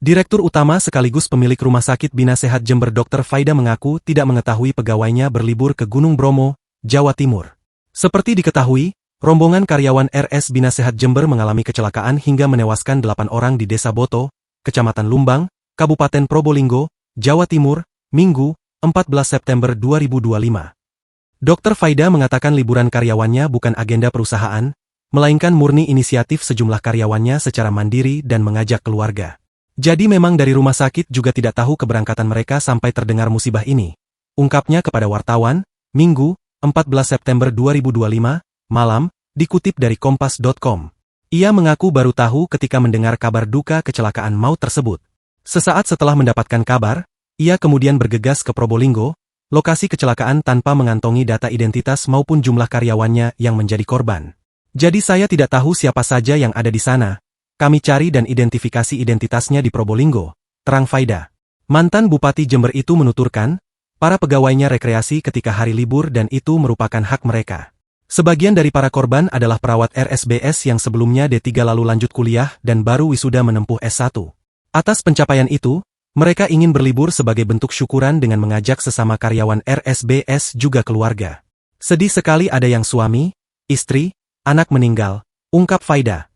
Direktur utama sekaligus pemilik Rumah Sakit Bina Sehat Jember Dr. Faida mengaku tidak mengetahui pegawainya berlibur ke Gunung Bromo, Jawa Timur. Seperti diketahui, rombongan karyawan RS Bina Sehat Jember mengalami kecelakaan hingga menewaskan 8 orang di Desa Boto, Kecamatan Lumbang, Kabupaten Probolinggo, Jawa Timur, Minggu, 14 September 2025. Dr. Faida mengatakan liburan karyawannya bukan agenda perusahaan, melainkan murni inisiatif sejumlah karyawannya secara mandiri dan mengajak keluarga. Jadi memang dari rumah sakit juga tidak tahu keberangkatan mereka sampai terdengar musibah ini. Ungkapnya kepada wartawan, Minggu, 14 September 2025, malam, dikutip dari kompas.com. Ia mengaku baru tahu ketika mendengar kabar duka kecelakaan maut tersebut. Sesaat setelah mendapatkan kabar, ia kemudian bergegas ke Probolinggo, lokasi kecelakaan tanpa mengantongi data identitas maupun jumlah karyawannya yang menjadi korban. Jadi saya tidak tahu siapa saja yang ada di sana. Kami cari dan identifikasi identitasnya di Probolinggo, terang Faida. Mantan Bupati Jember itu menuturkan, para pegawainya rekreasi ketika hari libur dan itu merupakan hak mereka. Sebagian dari para korban adalah perawat RSBS yang sebelumnya D3 lalu lanjut kuliah dan baru wisuda menempuh S1. Atas pencapaian itu, mereka ingin berlibur sebagai bentuk syukuran dengan mengajak sesama karyawan RSBS juga keluarga. Sedih sekali ada yang suami, istri, anak meninggal, ungkap Faida.